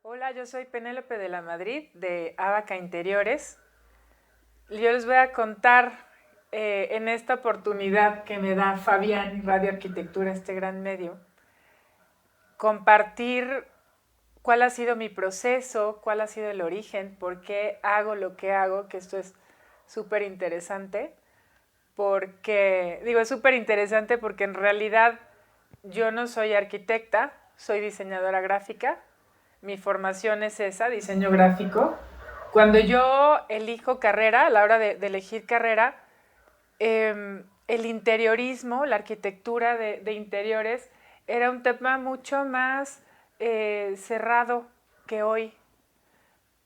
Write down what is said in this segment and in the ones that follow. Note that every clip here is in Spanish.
Hola, yo soy Penélope de la Madrid, de Abaca Interiores. Yo les voy a contar en esta oportunidad que me da Fabián y Radio Arquitectura, este gran medio, compartir cuál ha sido mi proceso, cuál ha sido el origen, por qué hago lo que hago, que esto es súper interesante, porque, digo, es súper interesante porque en realidad yo no soy arquitecta, soy diseñadora gráfica, mi formación es esa, diseño gráfico. Cuando yo elijo carrera, a la hora de elegir carrera, el interiorismo, la arquitectura de interiores, era un tema mucho más cerrado que hoy.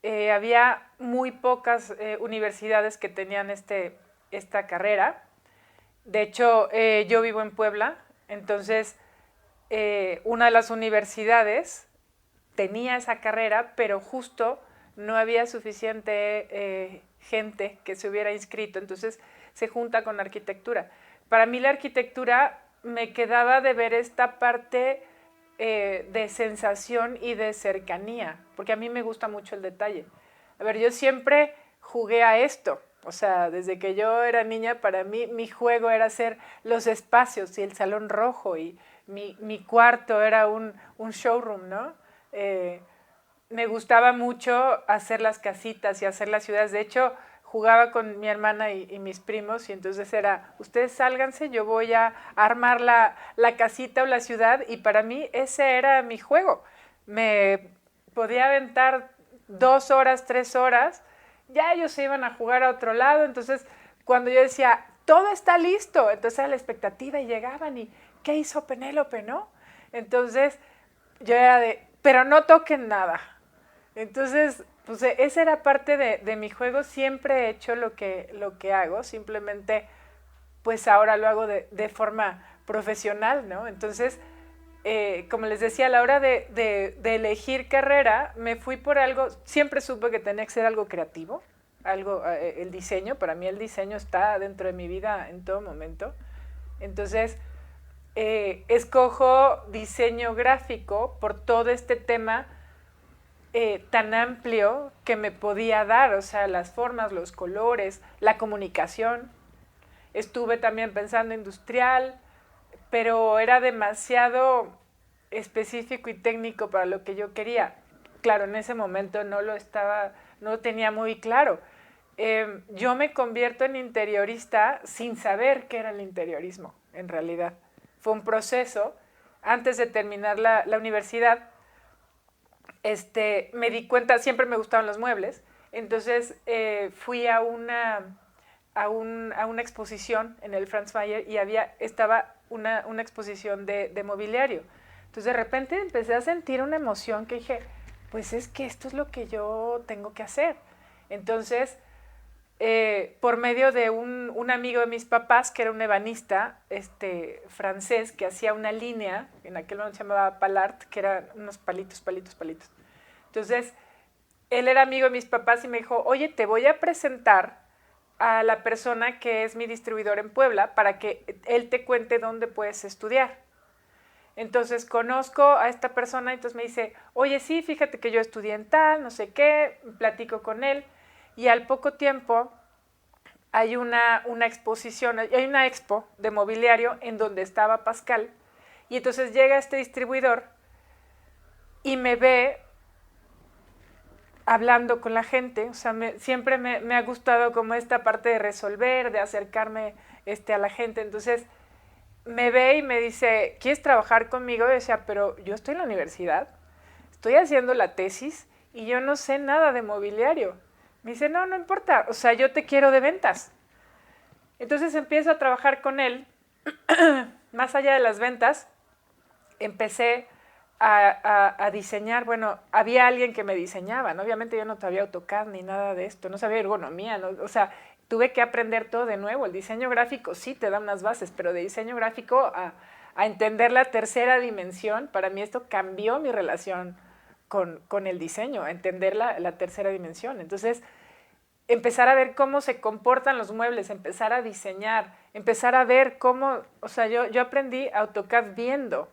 Había muy pocas universidades que tenían esta carrera. De hecho, yo vivo en Puebla, entonces una de las universidades tenía esa carrera, pero justo no había suficiente gente que se hubiera inscrito, entonces se junta con arquitectura. Para mí la arquitectura me quedaba de ver esta parte de sensación y de cercanía, porque a mí me gusta mucho el detalle. A ver, yo siempre jugué a esto, o sea, desde que yo era niña, para mí mi juego era hacer los espacios y el salón rojo y mi cuarto era un showroom, ¿no? Eh, Me gustaba mucho hacer las casitas y hacer las ciudades. De hecho, jugaba con mi hermana y mis primos y entonces era, ustedes sálganse, yo voy a armar la casita o la ciudad y para mí ese era mi juego. Me podía aventar 2 horas, 3 horas, ya ellos se iban a jugar a otro lado, entonces cuando yo decía, todo está listo, entonces era la expectativa y llegaban y, ¿qué hizo Penélope, no? Entonces yo era de, pero no toquen nada. Entonces, pues esa era parte de mi juego, siempre he hecho lo que hago, simplemente pues ahora lo hago de forma profesional, ¿no? Entonces, como les decía, a la hora de elegir carrera, me fui por algo, siempre supe que tenía que ser algo creativo, algo, el diseño, para mí el diseño está dentro de mi vida en todo momento. Entonces, escojo diseño gráfico por todo este tema tan amplio que me podía dar, o sea, las formas, los colores, la comunicación. Estuve también pensando industrial, pero era demasiado específico y técnico para lo que yo quería. Claro, en ese momento no lo tenía muy claro. Yo me convierto en interiorista sin saber qué era el interiorismo, en realidad. Fue un proceso. Antes de terminar la universidad, me di cuenta, siempre me gustaban los muebles, entonces fui a una exposición en el Franz Mayer y estaba una exposición de mobiliario. Entonces de repente empecé a sentir una emoción que dije, pues es que esto es lo que yo tengo que hacer. Entonces, por medio de un amigo de mis papás, que era un ebanista francés, que hacía una línea, en aquel momento se llamaba Palart, que eran unos palitos, palitos, palitos. Entonces, él era amigo de mis papás y me dijo, oye, te voy a presentar a la persona que es mi distribuidor en Puebla para que él te cuente dónde puedes estudiar. Entonces conozco a esta persona y entonces me dice, oye, sí, fíjate que yo estudié en tal, no sé qué, platico con él y al poco tiempo hay una exposición, hay una expo de mobiliario en donde estaba Pascal y entonces llega este distribuidor y me ve hablando con la gente, o sea, siempre me ha gustado como esta parte de resolver, de acercarme a la gente, entonces me ve y me dice, ¿quieres trabajar conmigo? Y yo decía, pero yo estoy en la universidad, estoy haciendo la tesis y yo no sé nada de mobiliario. Me dice, no, no importa, o sea, yo te quiero de ventas. Entonces empiezo a trabajar con él, más allá de las ventas, empecé a diseñar, bueno, había alguien que me diseñaba, ¿no? Obviamente yo no sabía AutoCAD ni nada de esto, no sabía ergonomía, ¿no? O sea, tuve que aprender todo de nuevo. El diseño gráfico sí te da unas bases, pero de diseño gráfico a entender la tercera dimensión, para mí esto cambió mi relación con el diseño, a entender la tercera dimensión. Entonces, empezar a ver cómo se comportan los muebles, empezar a diseñar, empezar a ver cómo, o sea, yo aprendí AutoCAD viendo.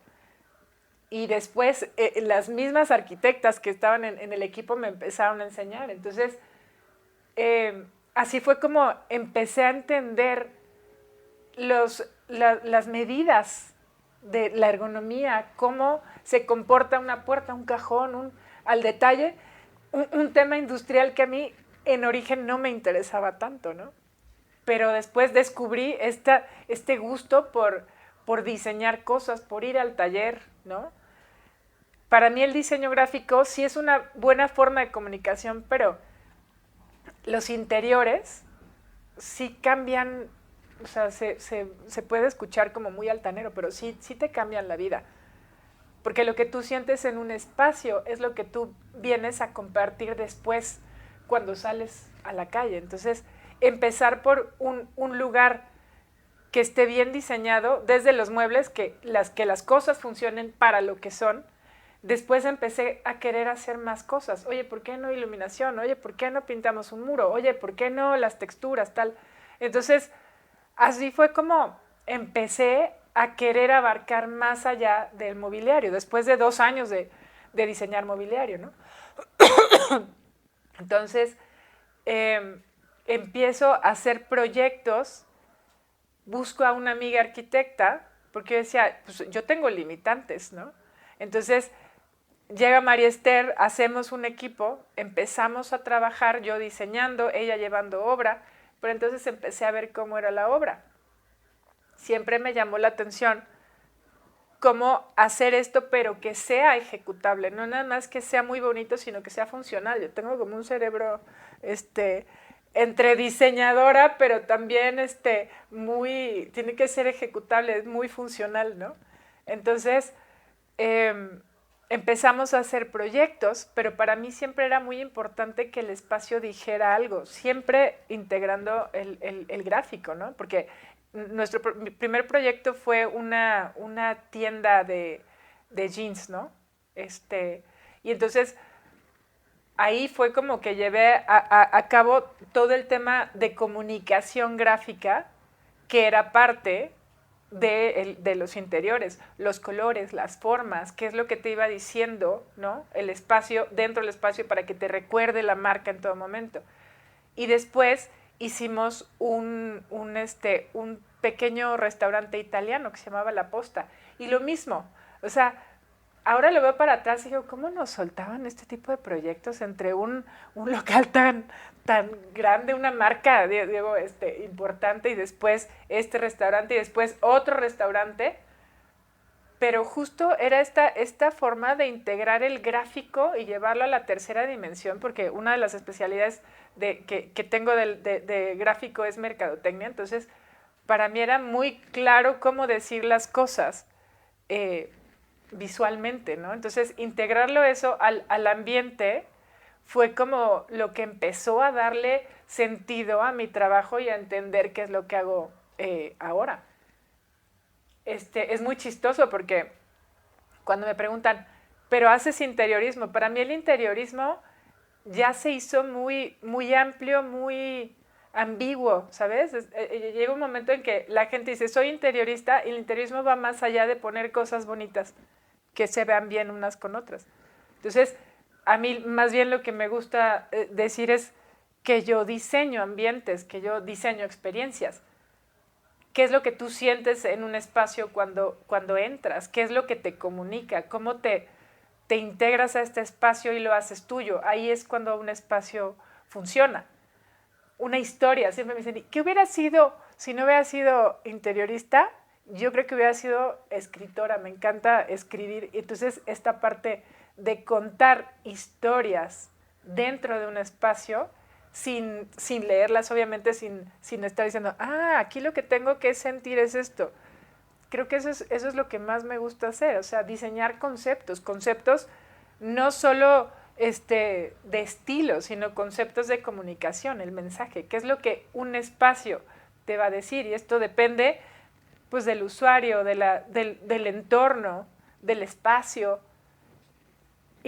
Y después las mismas arquitectas que estaban en el equipo me empezaron a enseñar. Entonces, así fue como empecé a entender las medidas de la ergonomía, cómo se comporta una puerta, un cajón, al detalle, un tema industrial que a mí en origen no me interesaba tanto, ¿no? Pero después descubrí este gusto por diseñar cosas, por ir al taller, ¿no? Para mí el diseño gráfico sí es una buena forma de comunicación, pero los interiores sí cambian, o sea, se puede escuchar como muy altanero, pero sí te cambian la vida. Porque lo que tú sientes en un espacio es lo que tú vienes a compartir después cuando sales a la calle. Entonces, empezar por un lugar que esté bien diseñado, desde los muebles, que las cosas funcionen para lo que son. Después empecé a querer hacer más cosas. Oye, ¿por qué no iluminación? Oye, ¿por qué no pintamos un muro? Oye, ¿por qué no las texturas? Tal. Entonces, así fue como empecé a querer abarcar más allá del mobiliario, después de 2 años de diseñar mobiliario, ¿no? Entonces, empiezo a hacer proyectos, busco a una amiga arquitecta, porque yo decía, pues yo tengo limitantes, ¿no? Entonces, llega María Esther, hacemos un equipo, empezamos a trabajar, yo diseñando, ella llevando obra, pero entonces empecé a ver cómo era la obra. Siempre me llamó la atención cómo hacer esto, pero que sea ejecutable, no nada más que sea muy bonito, sino que sea funcional. Yo tengo como un cerebro entre diseñadora, pero también tiene que ser ejecutable, es muy funcional, ¿no? Entonces, empezamos a hacer proyectos, pero para mí siempre era muy importante que el espacio dijera algo, siempre integrando el gráfico, ¿no? Porque mi primer proyecto fue una tienda de jeans, ¿no? Y entonces ahí fue como que llevé a cabo todo el tema de comunicación gráfica, que era parte de los interiores, los colores, las formas, qué es lo que te iba diciendo, ¿no? El espacio, dentro del espacio, para que te recuerde la marca en todo momento. Y después hicimos un pequeño restaurante italiano que se llamaba La Posta. Y lo mismo, o sea, ahora lo veo para atrás y digo, ¿cómo nos soltaban este tipo de proyectos entre un local tan grande, una marca, digo, importante, y después este restaurante y después otro restaurante? Pero justo era esta forma de integrar el gráfico y llevarlo a la tercera dimensión, porque una de las especialidades que tengo de gráfico es mercadotecnia. Entonces, para mí era muy claro cómo decir las cosas visualmente, ¿no? Entonces, integrarlo eso al ambiente fue como lo que empezó a darle sentido a mi trabajo y a entender qué es lo que hago ahora. Es muy chistoso porque cuando me preguntan, ¿pero haces interiorismo? Para mí el interiorismo ya se hizo muy, muy amplio, muy ambiguo, ¿sabes? Llega un momento en que la gente dice, soy interiorista, y el interiorismo va más allá de poner cosas bonitas que se vean bien unas con otras. Entonces, a mí más bien lo que me gusta decir es que yo diseño ambientes, que yo diseño experiencias. ¿Qué es lo que tú sientes en un espacio cuando entras? ¿Qué es lo que te comunica? ¿Cómo te integras a este espacio y lo haces tuyo? Ahí es cuando un espacio funciona. Una historia, siempre me dicen, ¿qué hubiera sido si no hubiera sido interiorista? Yo creo que hubiera sido escritora, me encanta escribir. Entonces, esta parte de contar historias dentro de un espacio, sin leerlas, obviamente, sin estar diciendo, aquí lo que tengo que sentir es esto. Creo que eso es lo que más me gusta hacer, o sea, diseñar conceptos no solo de estilo, sino conceptos de comunicación, el mensaje, qué es lo que un espacio te va a decir, y esto depende pues del usuario, del entorno, del espacio,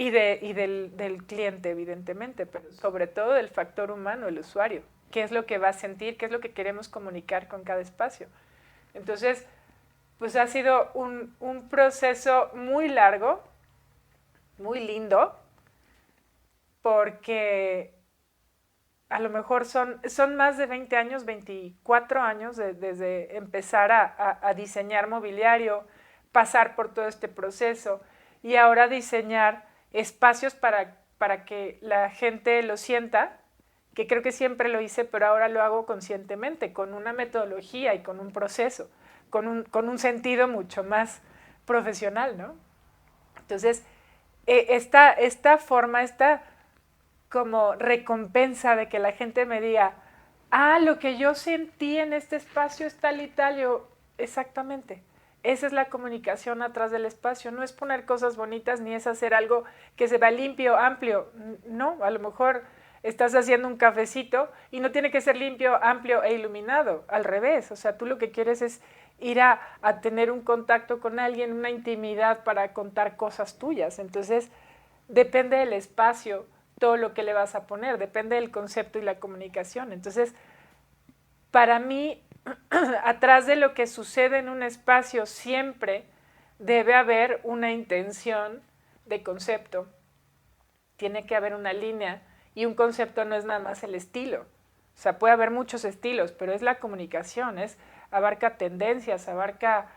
del cliente, evidentemente, pero sobre todo del factor humano, el usuario. ¿Qué es lo que va a sentir? ¿Qué es lo que queremos comunicar con cada espacio? Entonces, pues ha sido un proceso muy largo, muy lindo, porque a lo mejor son más de 20 años, 24 años desde empezar a diseñar mobiliario, pasar por todo este proceso y ahora diseñar espacios para que la gente lo sienta, que creo que siempre lo hice, pero ahora lo hago conscientemente, con una metodología y con un proceso, con un sentido mucho más profesional, ¿no? Entonces, esta forma, esta como recompensa de que la gente me diga, lo que yo sentí en este espacio es tal y tal, yo, exactamente. Esa es la comunicación atrás del espacio, no es poner cosas bonitas ni es hacer algo que se vea limpio, amplio, no, a lo mejor estás haciendo un cafecito y no tiene que ser limpio, amplio e iluminado, al revés, o sea, tú lo que quieres es ir a tener un contacto con alguien, una intimidad para contar cosas tuyas, entonces depende del espacio, todo lo que le vas a poner, depende del concepto y la comunicación, entonces para mí atrás de lo que sucede en un espacio siempre debe haber una intención de concepto, tiene que haber una línea y un concepto no es nada más el estilo, o sea, puede haber muchos estilos, pero es la comunicación, abarca tendencias, abarca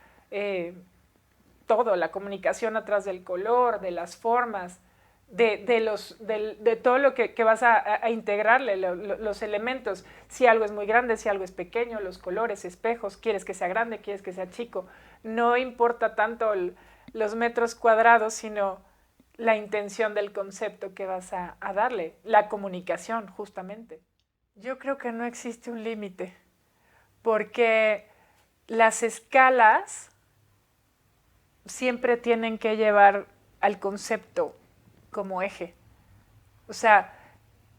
todo, la comunicación atrás del color, de las formas, de todo lo que vas a integrarle, los elementos, si algo es muy grande, si algo es pequeño, los colores, espejos, quieres que sea grande, quieres que sea chico, no importa tanto los metros cuadrados, sino la intención del concepto que vas a darle, la comunicación justamente. Yo creo que no existe un límite, porque las escalas siempre tienen que llevar al concepto como eje. O sea,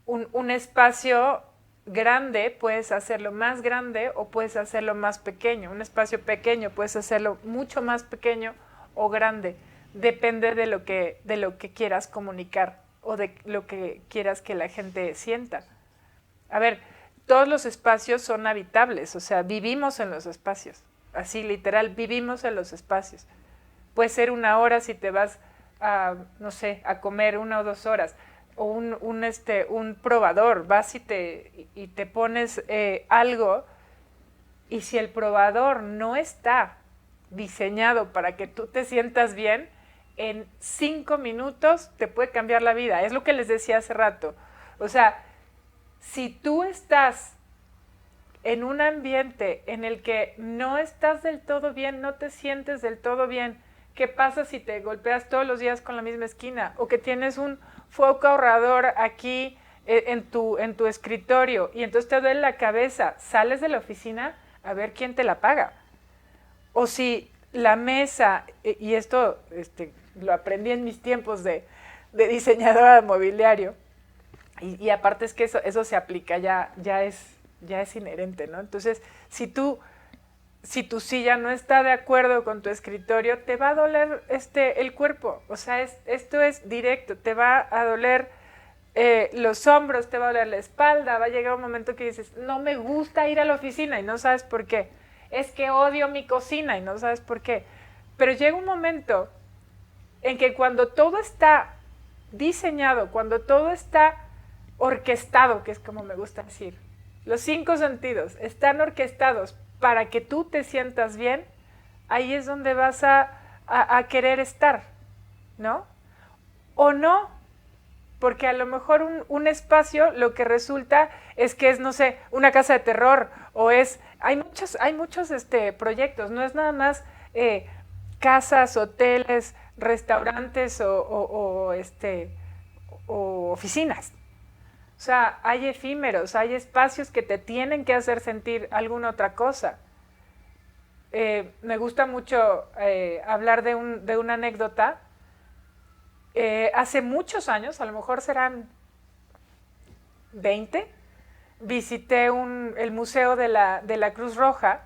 un espacio grande puedes hacerlo más grande o puedes hacerlo más pequeño. Un espacio pequeño puedes hacerlo mucho más pequeño o grande. Depende de lo que quieras comunicar o de lo que quieras que la gente sienta. A ver, todos los espacios son habitables, o sea, vivimos en los espacios. Así, literal, vivimos en los espacios. Puede ser 1 hora si te vas no sé, a comer 1 o 2 horas, o un probador, vas y te pones algo, y si el probador no está diseñado para que tú te sientas bien, en 5 minutos te puede cambiar la vida, es lo que les decía hace rato, o sea, si tú estás en un ambiente en el que no estás del todo bien, no te sientes del todo bien, ¿qué pasa si te golpeas todos los días con la misma esquina? O que tienes un foco ahorrador aquí en tu escritorio y entonces te duele la cabeza, sales de la oficina a ver quién te la paga. O si la mesa, y esto lo aprendí en mis tiempos de diseñadora de mobiliario, y aparte es que eso se aplica, ya es inherente, ¿no? Entonces, si tu silla no está de acuerdo con tu escritorio, te va a doler el cuerpo. O sea, esto es directo. Te va a doler los hombros, te va a doler la espalda. Va a llegar un momento que dices, no me gusta ir a la oficina y no sabes por qué. Es que odio mi cocina y no sabes por qué. Pero llega un momento en que cuando todo está diseñado, cuando todo está orquestado, que es como me gusta decir, los 5 sentidos están orquestados para que tú te sientas bien, ahí es donde vas a querer estar, ¿no? O no, porque a lo mejor un espacio lo que resulta es que es, no sé, una casa de terror, o hay muchos proyectos, no es nada más casas, hoteles, restaurantes o oficinas. O sea, hay efímeros, hay espacios que te tienen que hacer sentir alguna otra cosa. Me gusta mucho hablar de una anécdota. Hace muchos años, a lo mejor serán 20, visité el Museo de la Cruz Roja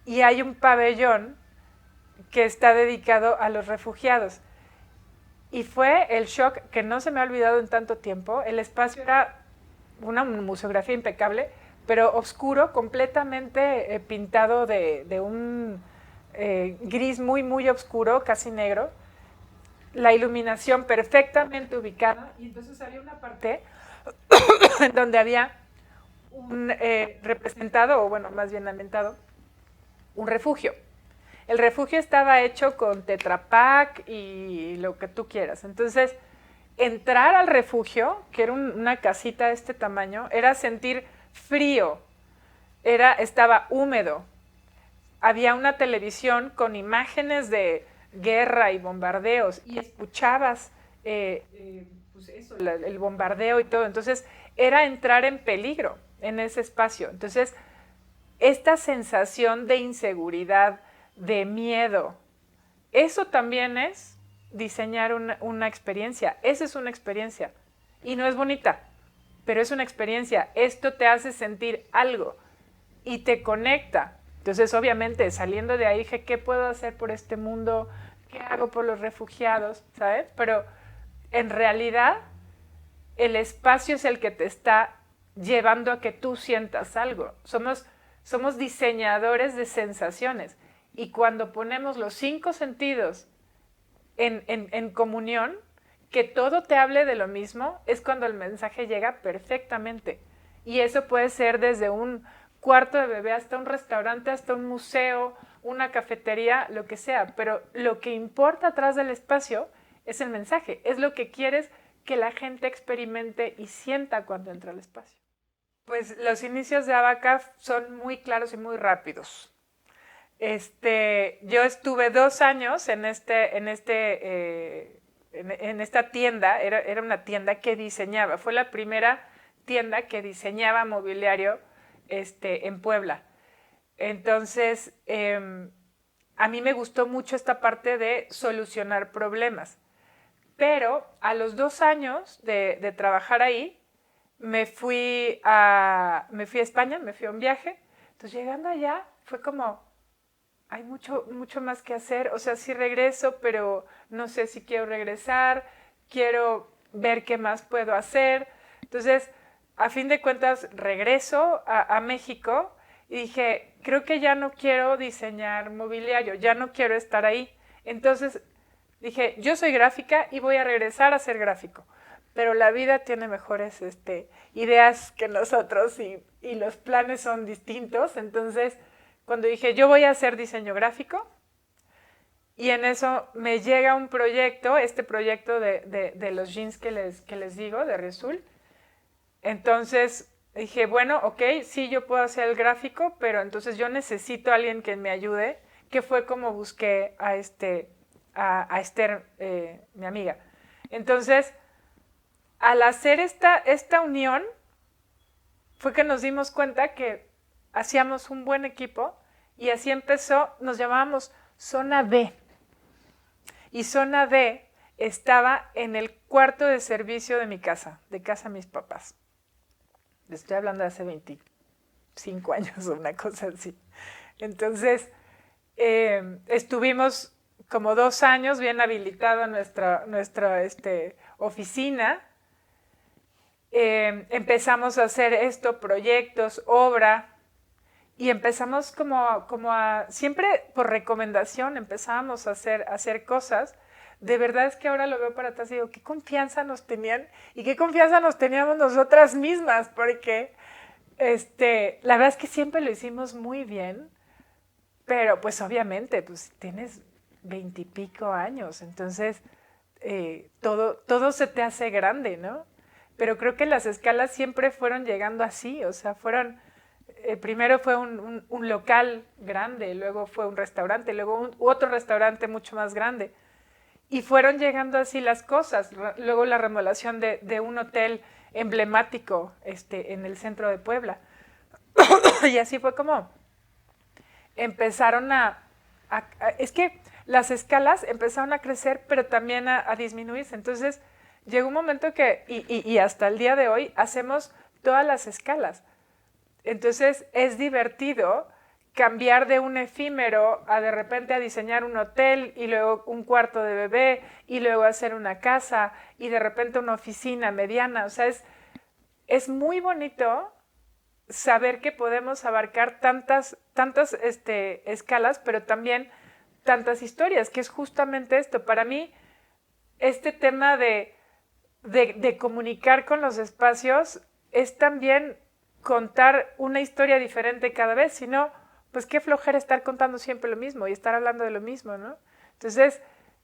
y hay un pabellón que está dedicado a los refugiados. Y fue el shock que no se me ha olvidado en tanto tiempo. El espacio era una museografía impecable, pero oscuro, completamente pintado de un gris muy, muy oscuro, casi negro. La iluminación perfectamente ubicada. Y entonces había una parte en donde había un representado, o bueno, más bien ambientado, un refugio. El refugio estaba hecho con Tetra Pak y lo que tú quieras. Entonces, entrar al refugio, que era una casita de este tamaño, era sentir frío, estaba húmedo. Había una televisión con imágenes de guerra y bombardeos y escuchabas pues eso, el bombardeo y todo. Entonces, era entrar en peligro en ese espacio. Entonces, esta sensación de inseguridad, de miedo, eso también es diseñar una experiencia. Esa es una experiencia. Y no es bonita, pero es una experiencia. Esto te hace sentir algo y te conecta. Entonces, obviamente, saliendo de ahí, dije, ¿qué puedo hacer por este mundo? ¿Qué hago por los refugiados? ¿Sabes? Pero en realidad, el espacio es el que te está llevando a que tú sientas algo. Somos diseñadores de sensaciones. Y cuando ponemos los 5 sentidos en comunión, que todo te hable de lo mismo, es cuando el mensaje llega perfectamente. Y eso puede ser desde un cuarto de bebé hasta un restaurante, hasta un museo, una cafetería, lo que sea. Pero lo que importa atrás del espacio es el mensaje, es lo que quieres que la gente experimente y sienta cuando entra al espacio. Pues los inicios de Abacaf son muy claros y muy rápidos. Yo estuve 2 años en esta tienda, era una tienda que diseñaba, fue la primera tienda que diseñaba mobiliario en Puebla. Entonces, a mí me gustó mucho esta parte de solucionar problemas, pero a los 2 años de trabajar ahí, me fui a España, me fui a un viaje. Entonces, llegando allá, fue como, hay mucho más que hacer. O sea, sí regreso, pero no sé si quiero regresar, quiero ver qué más puedo hacer. Entonces, a fin de cuentas, regreso a México y dije, creo que ya no quiero diseñar mobiliario, ya no quiero estar ahí. Entonces, dije, yo soy gráfica y voy a regresar a ser gráfico. Pero la vida tiene mejores ideas que nosotros y los planes son distintos. Entonces, cuando dije, yo voy a hacer diseño gráfico, y en eso me llega un proyecto, este proyecto de los jeans que les digo, de Risul. Entonces dije, bueno, ok, sí, yo puedo hacer el gráfico, pero entonces yo necesito a alguien que me ayude, que fue como busqué a Esther, mi amiga. Entonces, al hacer esta unión, fue que nos dimos cuenta que hacíamos un buen equipo y así empezó, nos llamábamos Zona B. Y Zona B estaba en el cuarto de servicio de mi casa, de casa de mis papás. Les estoy hablando de hace 25 años o una cosa así. Entonces, estuvimos como 2 años bien habilitada nuestra oficina. Empezamos a hacer proyectos, obra, y empezamos como a, siempre por recomendación empezábamos a hacer cosas. De verdad es que ahora lo veo para atrás y digo, qué confianza nos tenían y qué confianza nos teníamos nosotras mismas, porque la verdad es que siempre lo hicimos muy bien, pero pues obviamente pues tienes 20 y pico años, entonces todo se te hace grande, ¿no? Pero creo que las escalas siempre fueron llegando así, o sea, primero fue un local grande, luego fue un restaurante, luego otro restaurante mucho más grande. Y fueron llegando así las cosas. Luego la remodelación de un hotel emblemático en el centro de Puebla. Y así fue como empezaron es que las escalas empezaron a crecer, pero también a disminuirse. Entonces llegó un momento que, y hasta el día de hoy, hacemos todas las escalas. Entonces es divertido cambiar de un efímero a de repente a diseñar un hotel y luego un cuarto de bebé y luego hacer una casa y de repente una oficina mediana. O sea, es muy bonito saber que podemos abarcar tantas escalas, pero también tantas historias, que es justamente esto. Para mí, este tema de comunicar con los espacios es también contar una historia diferente cada vez, si no, pues qué flojera estar contando siempre lo mismo y estar hablando de lo mismo, ¿no? Entonces,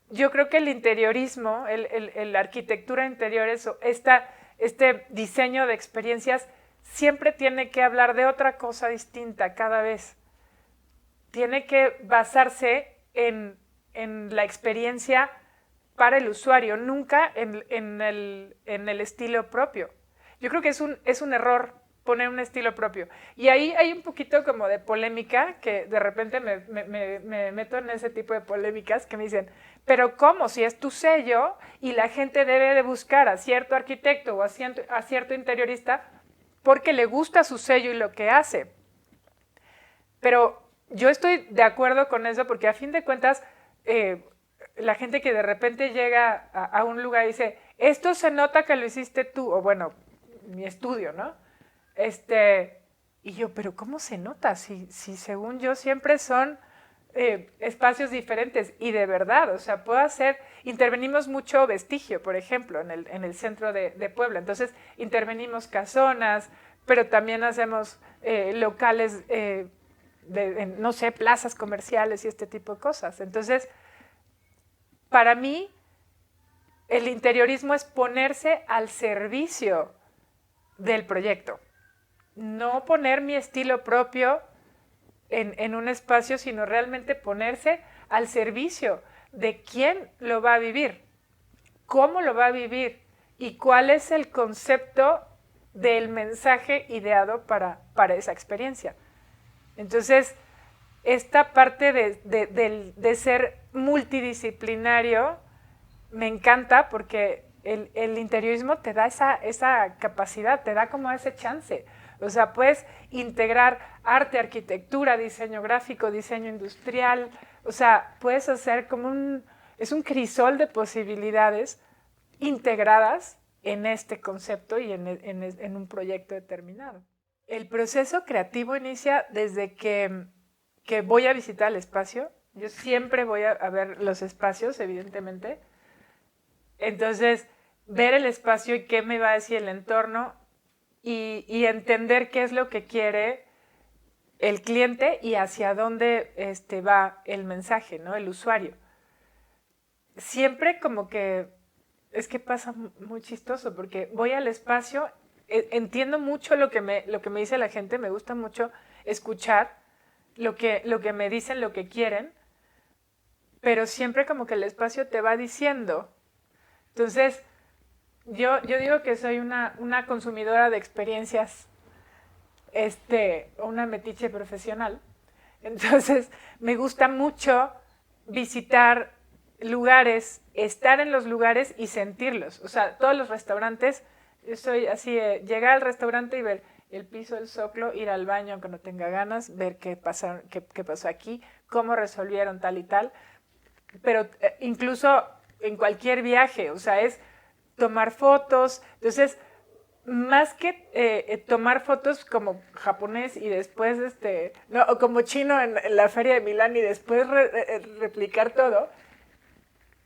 yo creo que el interiorismo, la arquitectura interior, este diseño de experiencias, siempre tiene que hablar de otra cosa distinta cada vez. Tiene que basarse en la experiencia para el usuario, nunca en el estilo propio. Yo creo que es un error poner un estilo propio. Y ahí hay un poquito como de polémica, que de repente me meto en ese tipo de polémicas que me dicen, pero ¿cómo? Si es tu sello y la gente debe de buscar a cierto arquitecto o a cierto interiorista porque le gusta su sello y lo que hace. Pero yo estoy de acuerdo con eso porque a fin de cuentas, la gente que de repente llega a un lugar y dice, esto se nota que lo hiciste tú, o bueno, mi estudio, ¿no? Y yo, pero ¿cómo se nota? Si según yo siempre son espacios diferentes y de verdad, o sea, intervenimos mucho vestigio, por ejemplo, en el centro de Puebla, entonces intervenimos casonas, pero también hacemos locales, no sé, plazas comerciales y este tipo de cosas. Entonces, para mí, el interiorismo es ponerse al servicio del proyecto. No poner mi estilo propio en un espacio, sino realmente ponerse al servicio de quién lo va a vivir, cómo lo va a vivir y cuál es el concepto del mensaje ideado para esa experiencia. Entonces, esta parte de ser multidisciplinario me encanta porque el interiorismo te da esa capacidad, te da como ese chance. O sea, puedes integrar arte, arquitectura, diseño gráfico, diseño industrial. O sea, puedes hacer es un crisol de posibilidades integradas en este concepto y en un proyecto determinado. El proceso creativo inicia desde que voy a visitar el espacio. Yo siempre voy a ver los espacios, evidentemente. Entonces, ver el espacio y qué me va a decir el entorno y entender qué es lo que quiere el cliente y hacia dónde va el mensaje, ¿no? El usuario. Siempre como que es que pasa muy chistoso porque voy al espacio, entiendo mucho lo que me dice la gente, me gusta mucho escuchar lo que me dicen, lo que quieren, pero siempre como que el espacio te va diciendo. Entonces, yo digo que soy una consumidora de experiencias, una metiche profesional. Entonces, me gusta mucho visitar lugares, estar en los lugares y sentirlos. O sea, todos los restaurantes, yo soy así, llegar al restaurante y ver el piso, el zoclo, ir al baño aunque no tenga ganas, ver qué pasó aquí, cómo resolvieron tal y tal. Pero incluso en cualquier viaje, o sea, es tomar fotos. Entonces, más que tomar fotos como japonés y después, no, o como chino en la feria de Milán y después replicar todo,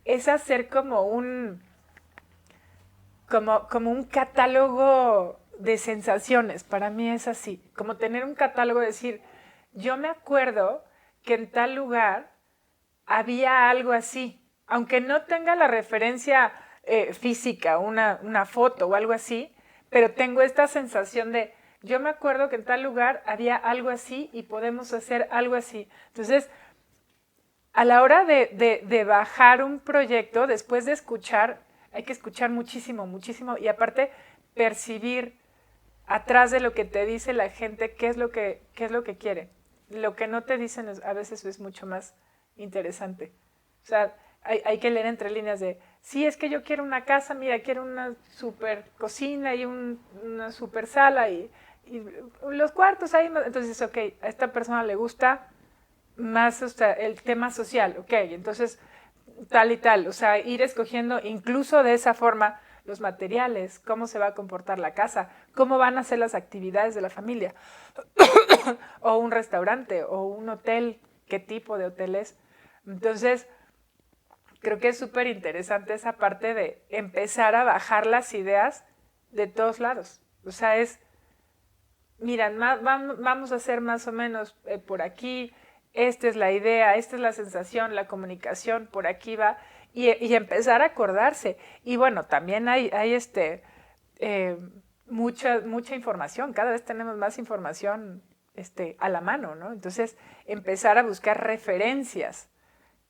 es hacer como un catálogo de sensaciones. Para mí es así, como tener un catálogo, decir, yo me acuerdo que en tal lugar había algo así, aunque no tenga la referencia física, una foto o algo así, pero tengo esta sensación de, yo me acuerdo que en tal lugar había algo así y podemos hacer algo así. Entonces, a la hora de bajar un proyecto, después de escuchar, hay que escuchar muchísimo, muchísimo, y aparte percibir atrás de lo que te dice la gente qué es lo que quiere. Lo que no te dicen a veces es mucho más interesante. O sea, hay que leer entre líneas de, sí, es que yo quiero una casa, mira, quiero una super cocina y una super sala y y los cuartos ahí, entonces, ok, a esta persona le gusta más, o sea, el tema social, ok, entonces tal y tal, o sea, ir escogiendo incluso de esa forma los materiales, cómo se va a comportar la casa, cómo van a ser las actividades de la familia, o un restaurante, o un hotel, qué tipo de hotel es. Entonces, creo que es súper interesante esa parte de empezar a bajar las ideas de todos lados. O sea, miran, vamos a hacer más o menos por aquí, esta es la idea, esta es la sensación, la comunicación, por aquí va, y empezar a acordarse. Y bueno, también hay mucha información, cada vez tenemos más información a la mano, ¿no? Entonces, empezar a buscar referencias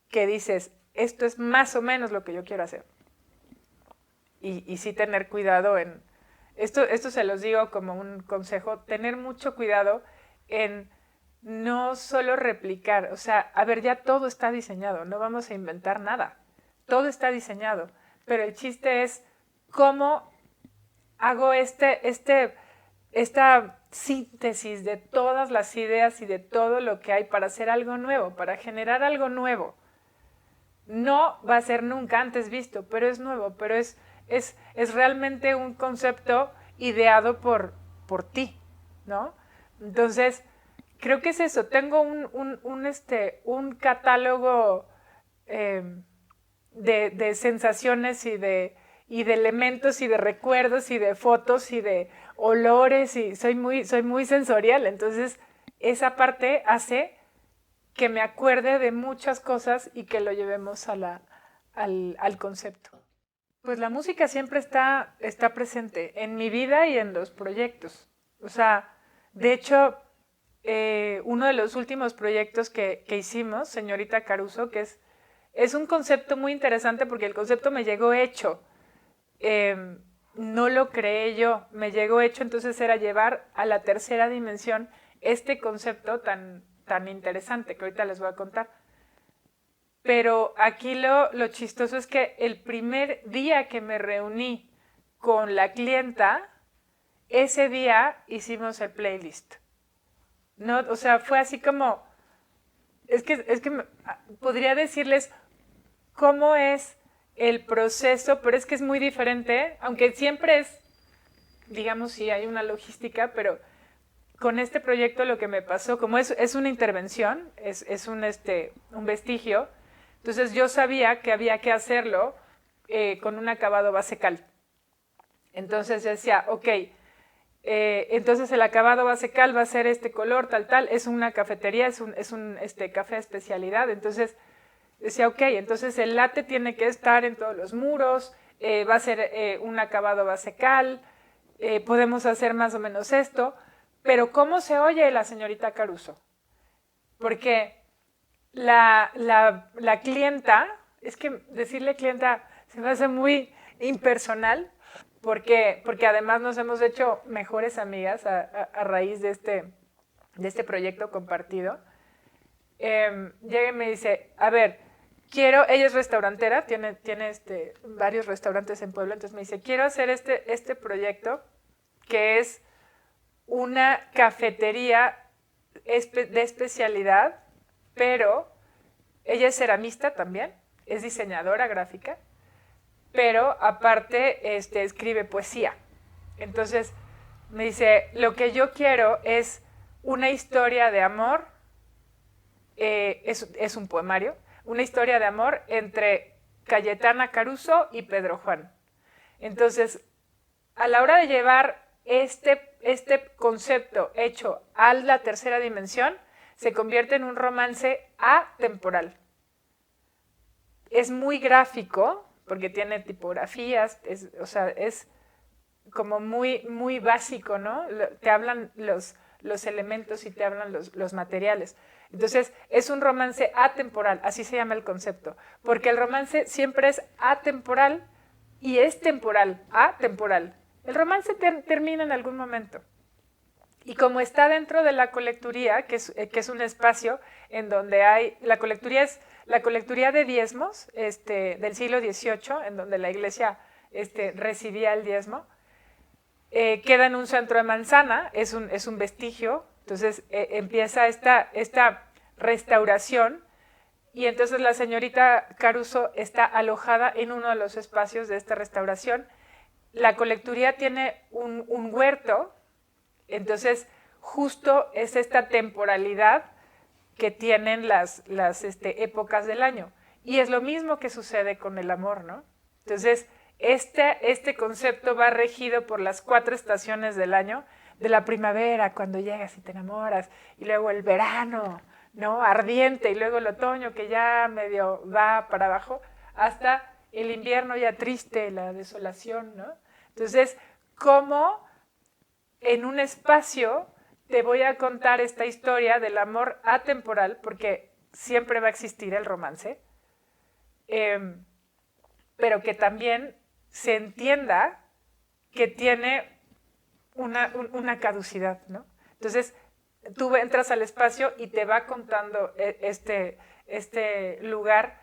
que dices, esto es más o menos lo que yo quiero hacer. Y sí tener cuidado en, esto se los digo como un consejo, tener mucho cuidado en no solo replicar, o sea, a ver, ya todo está diseñado, no vamos a inventar nada, todo está diseñado, pero el chiste es cómo hago esta síntesis de todas las ideas y de todo lo que hay para hacer algo nuevo, para generar algo nuevo. No va a ser nunca antes visto, pero es nuevo, pero es realmente un concepto ideado por ti, ¿no? Entonces, creo que es eso. Tengo un catálogo de sensaciones y de elementos y de recuerdos y de fotos y de olores y soy muy sensorial. Entonces, esa parte hace que me acuerde de muchas cosas y que lo llevemos al concepto. Pues la música siempre está presente en mi vida y en los proyectos. O sea, de hecho, uno de los últimos proyectos que hicimos, Señorita Caruso, que es un concepto muy interesante porque el concepto me llegó hecho. No lo creé yo, me llegó hecho, entonces era llevar a la tercera dimensión este concepto tan interesante que ahorita les voy a contar. Pero aquí lo chistoso es que el primer día que me reuní con la clienta, ese día hicimos el playlist. ¿No? O sea, fue así como, es que podría decirles cómo es el proceso, pero es que es muy diferente, aunque siempre es, digamos, sí hay una logística, pero con este proyecto lo que me pasó, como es una intervención, es un vestigio, entonces yo sabía que había que hacerlo con un acabado base cal. Entonces yo decía, ok, entonces el acabado base cal va a ser este color, tal, es una cafetería, es un café de especialidad, entonces decía, ok, entonces el latte tiene que estar en todos los muros, va a ser un acabado base cal, podemos hacer más o menos esto, pero ¿cómo se oye la señorita Caruso? Porque la clienta, es que decirle clienta se me hace muy impersonal, porque además nos hemos hecho mejores amigas a raíz de este proyecto compartido. Llega y me dice, a ver, ella es restaurantera, tiene varios restaurantes en Puebla, entonces me dice, quiero hacer este proyecto que es una cafetería de especialidad, pero ella es ceramista también, es diseñadora gráfica, pero aparte escribe poesía. Entonces me dice, lo que yo quiero es una historia de amor, es un poemario, una historia de amor entre Cayetana Caruso y Pedro Juan. Entonces, a la hora de llevar este concepto hecho a la tercera dimensión, se convierte en un romance atemporal. Es muy gráfico, porque tiene tipografías, es como muy básico, ¿no? Te hablan los elementos y te hablan los materiales. Entonces, es un romance atemporal, así se llama el concepto, porque el romance siempre es atemporal y es temporal, atemporal. El romance termina en algún momento. Y como está dentro de la colecturía, que es un espacio en donde hay, la colecturía es la colecturía de diezmos del siglo XVIII, en donde la iglesia recibía el diezmo, queda en un centro de manzana, es un vestigio, entonces empieza esta restauración y entonces la señorita Caruso está alojada en uno de los espacios de esta restauración. La colecturía tiene un huerto, entonces justo es esta temporalidad que tienen las épocas del año. Y es lo mismo que sucede con el amor, ¿no? Entonces, este concepto va regido por las 4 estaciones del año, de la primavera, cuando llegas y te enamoras, y luego el verano, ¿no? Ardiente, y luego el otoño, que ya medio va para abajo, hasta el invierno ya triste, la desolación, ¿no? Entonces, ¿cómo en un espacio te voy a contar esta historia del amor atemporal, porque siempre va a existir el romance, pero que también se entienda que tiene una caducidad, ¿no? Entonces, tú entras al espacio y te va contando este lugar,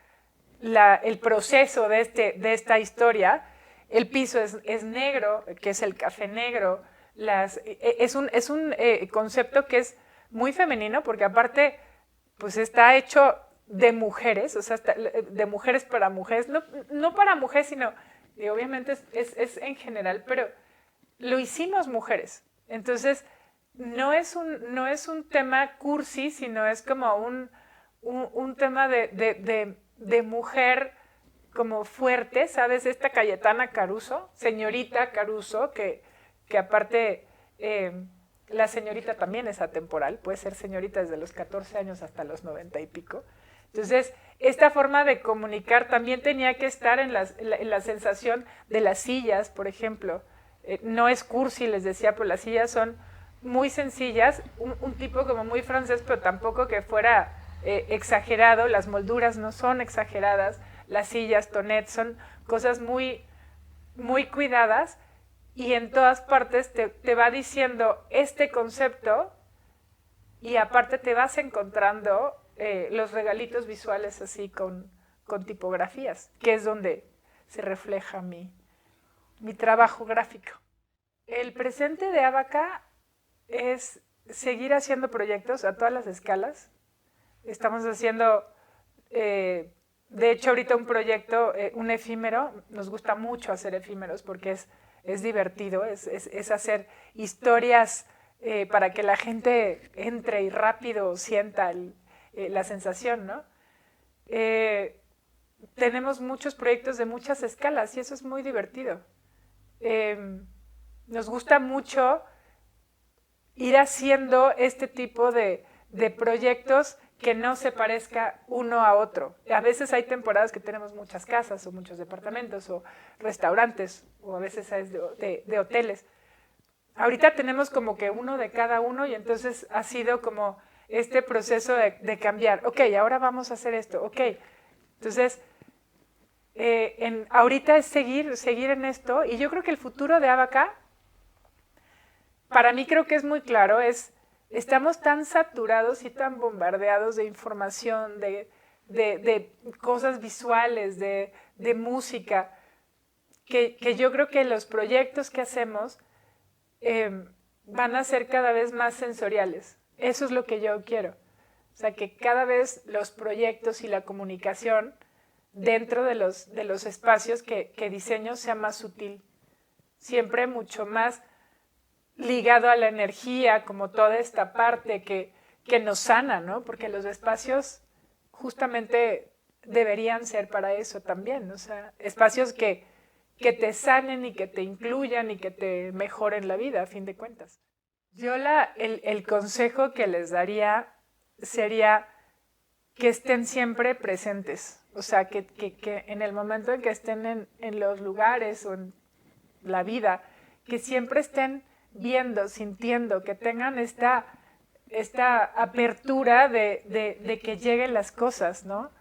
el proceso de esta historia. El piso es negro, que es el café negro. Es un concepto que es muy femenino, porque aparte pues está hecho de mujeres, o sea, de mujeres para mujeres, no para mujeres, sino, y obviamente es en general, pero lo hicimos mujeres. Entonces, no es un tema cursi, sino es como un tema de mujer como fuerte, ¿sabes? Esta Cayetana Caruso, señorita Caruso, que aparte la señorita también es atemporal, puede ser señorita desde los 14 años hasta los 90 y pico. Entonces, esta forma de comunicar también tenía que estar en la sensación de las sillas, por ejemplo. No es cursi, les decía, pero las sillas son muy sencillas, un tipo como muy francés, pero tampoco que fuera exagerado, las molduras no son exageradas, las sillas, tonet, son cosas muy, muy cuidadas, y en todas partes te va diciendo este concepto, y aparte te vas encontrando los regalitos visuales así con tipografías, que es donde se refleja mi trabajo gráfico. El presente de Abaca es seguir haciendo proyectos a todas las escalas. Estamos haciendo, de hecho ahorita un proyecto, un efímero, nos gusta mucho hacer efímeros porque es divertido, es hacer historias para que la gente entre y rápido sienta la sensación, ¿no? Tenemos muchos proyectos de muchas escalas y eso es muy divertido. Nos gusta mucho ir haciendo este tipo de proyectos que no se parezca uno a otro. A veces hay temporadas que tenemos muchas casas o muchos departamentos o restaurantes o a veces es de hoteles. Ahorita tenemos como que uno de cada uno y entonces ha sido como este proceso de cambiar. Ok, ahora vamos a hacer esto. Ok, entonces ahorita es seguir en esto y yo creo que el futuro de Abaca, para mí creo que es muy claro, estamos tan saturados y tan bombardeados de información, de cosas visuales, de música, que yo creo que los proyectos que hacemos van a ser cada vez más sensoriales. Eso es lo que yo quiero. O sea, que cada vez los proyectos y la comunicación dentro de los espacios que diseño sea más sutil. Siempre mucho más ligado a la energía, como toda esta parte que nos sana, ¿no? Porque los espacios justamente deberían ser para eso también, o sea, espacios que te sanen y que te incluyan y que te mejoren la vida, a fin de cuentas. Yo el consejo que les daría sería que estén siempre presentes, o sea, que en el momento en que estén en los lugares o en la vida, que siempre estén viendo, sintiendo, que tengan esta apertura de que lleguen las cosas, ¿no?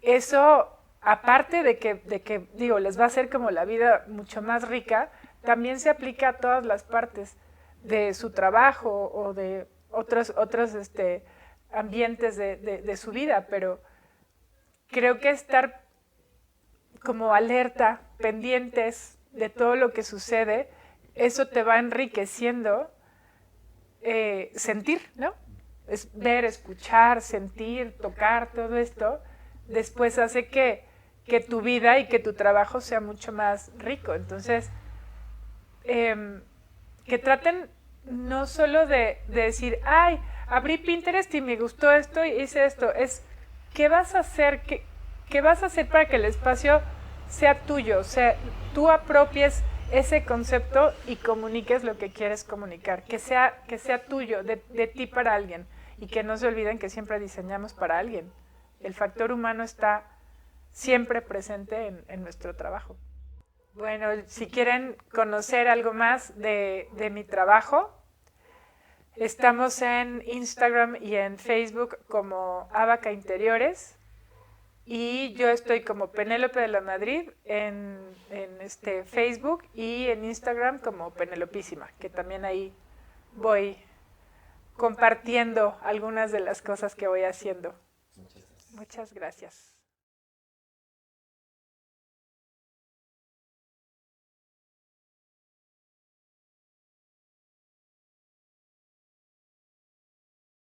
Eso, aparte de que, digo, les va a hacer como la vida mucho más rica, también se aplica a todas las partes de su trabajo o de otros ambientes de su vida, pero creo que estar como alerta, pendientes de todo lo que sucede, eso te va enriqueciendo sentir, ¿no? Es ver, escuchar, sentir, tocar, todo esto, después hace que tu vida y que tu trabajo sea mucho más rico. Entonces, que traten no solo de decir, ay, abrí Pinterest y me gustó esto y hice esto, es ¿qué vas a hacer? ¿Qué vas a hacer para que el espacio sea tuyo? O sea, tú apropies ese concepto y comuniques lo que quieres comunicar, que sea tuyo, de ti para alguien, y que no se olviden que siempre diseñamos para alguien. El factor humano está siempre presente en nuestro trabajo. Bueno, si quieren conocer algo más de mi trabajo, estamos en Instagram y en Facebook como Abaca Interiores, y yo estoy como Penélope de la Madrid en Facebook, y en Instagram como Penelopísima, que también ahí voy compartiendo algunas de las cosas que voy haciendo. Muchas gracias.